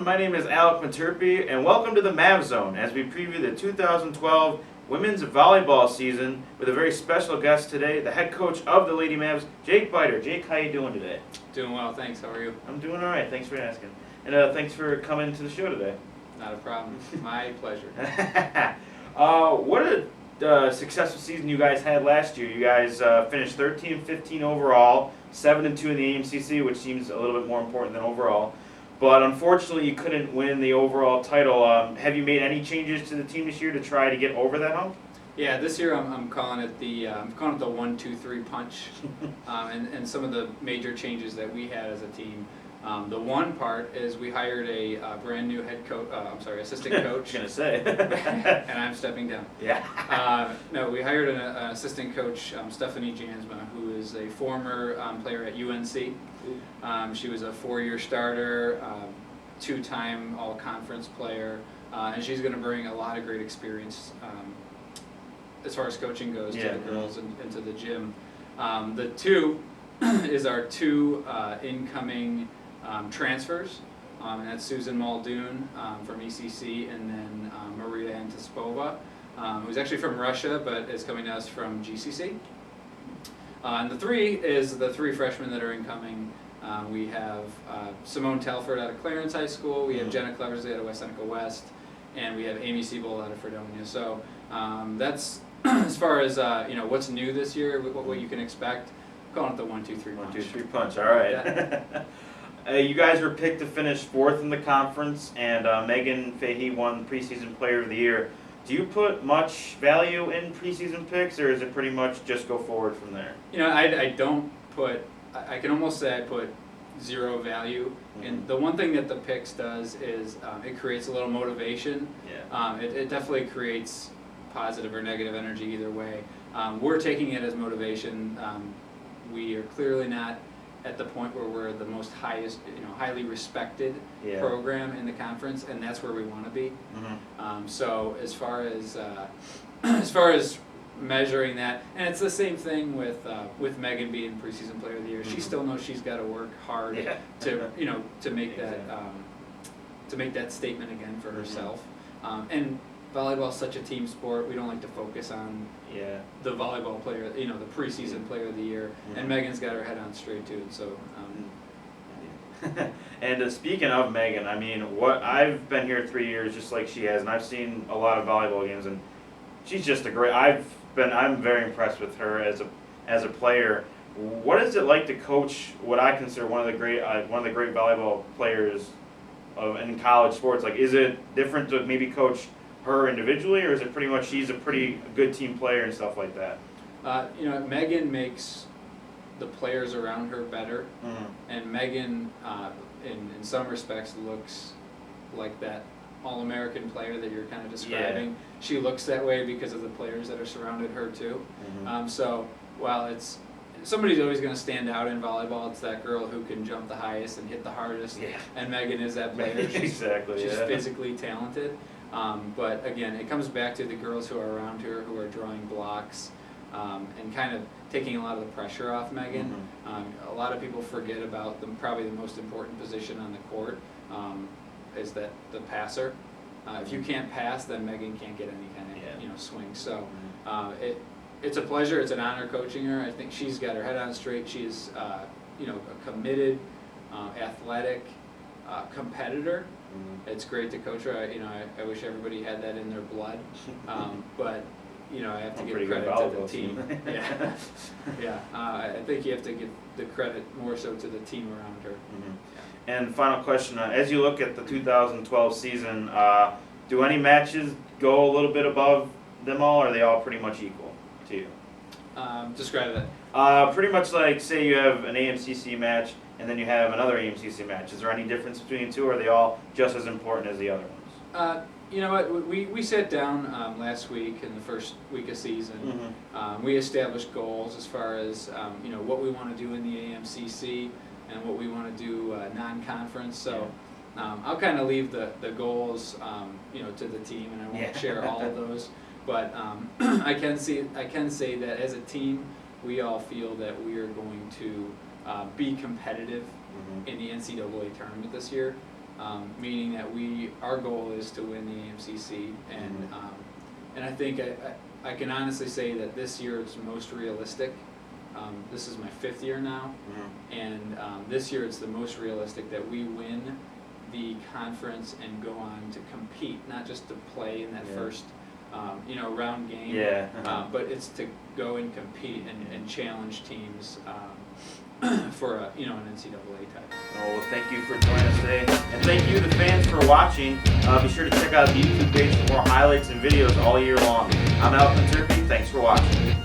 My name is Alec Maturpi, and welcome to the Mavzone as we preview the 2012 women's volleyball season with a very special guest today, the head coach of the Lady Mavs, Jake Beiter. Jake, how you doing today? Doing well, thanks. How are you? I'm doing all right. Thanks for asking. And thanks for coming to the show today. Not a problem. My pleasure. What a successful season you guys had last year. You guys finished 13-15 overall, 7-2 in the AMCC, which seems a little bit more important than overall. But unfortunately, you couldn't win the overall title. Have you made any changes to the team this year to try to get over that hump? Yeah, this year I'm calling it the 1-2-3 punch, and some of the major changes that we had as a team. The one part is we hired a brand new assistant coach. I was gonna say. And I'm stepping down. Yeah. No, we hired an assistant coach, Stephanie Jansma, who is a former player at UNC. She was a 4-year starter, 2-time all-conference player, and she's going to bring a lot of great experience as far as coaching goes to the girls and to the gym. The two is our two incoming transfers, and that's Susan Muldoon from ECC, and then Maria Antispova, who's actually from Russia but is coming to us from GCC. And the three is the three freshmen that are incoming. We have Simone Telford out of Clarence High School, we have Jenna Cleversley out of West Seneca West, and we have Amy Siebold out of Fredonia. So that's as far as what's new this year, what you can expect. I'm calling it the 1-2-3 punch. 1-2-3 punch. All right. Yeah. You guys were picked to finish 4th in the conference, and Megan Fahey won Preseason Player of the Year. Do you put much value in preseason picks, or is it pretty much just go forward from there? I don't put. I can almost say I put zero value. And the one thing that the picks does is it creates a little motivation. Yeah. It definitely creates positive or negative energy either way. We're taking it as motivation. We are clearly not at the point where we're the most highly respected program in the conference, and that's where we want to be. So as far as measuring that, and it's the same thing with Megan being preseason player of the year. She still knows she's got to work hard to make that statement again for herself. And volleyball is such a team sport. We don't like to focus on the volleyball player, the preseason player of the year. And Megan's got her head on straight too. So. And speaking of Megan, I mean, I've been here 3 years, just like she has, and I've seen a lot of volleyball games, and she's just I'm very impressed with her as a player. What is it like to coach what I consider one of the great volleyball players in college sports? Like, is it different to maybe coach her individually, or is it pretty much she's a pretty good team player and stuff like that? Megan makes the players around her better, and Megan, in some respects, looks like that all-American player that you're kind of describing. Yeah. She looks that way because of the players that are surrounded her too. So while somebody's always going to stand out in volleyball, it's that girl who can jump the highest and hit the hardest. Yeah. And Megan is that player. She's physically talented. But again, it comes back to the girls who are around her, who are drawing blocks, and kind of taking a lot of the pressure off Megan. A lot of people forget about probably the most important position on the court is that the passer. If you can't pass, then Megan can't get any kind of swing. So it's a pleasure. It's an honor coaching her. I think she's got her head on straight. She's a committed, athletic competitor. It's great to coach her. I wish everybody had that in their blood, but I have to give credit to the team. I think you have to give the credit more so to the team around her. And final question: as you look at the 2012 season, do any matches go a little bit above them all, or are they all pretty much equal to you? Describe that. Pretty much like, say you have an AMCC match, and then you have another AMCC match. Is there any difference between the two, or are they all just as important as the other ones? You know what? We sat down last week in the first week of season. We established goals as far as what we want to do in the AMCC and what we want to do non-conference. So I'll kind of leave the goals to the team, and I won't share all of those. But I can say that as a team, we all feel that we are going to be competitive in the NCAA tournament this year. meaning that our goal is to win the AMCC, and I think I can honestly say that this year it's most realistic. This is my 5th year now, and this year it's the most realistic that we win the conference and go on to compete, not just to play in that first round game, but it's to go and compete and challenge teams for an NCAA title. Well, thank you for joining us today, and thank you, the fans, for watching. Be sure to check out the YouTube page for more highlights and videos all year long. I'm Alvin Turkey. Thanks for watching.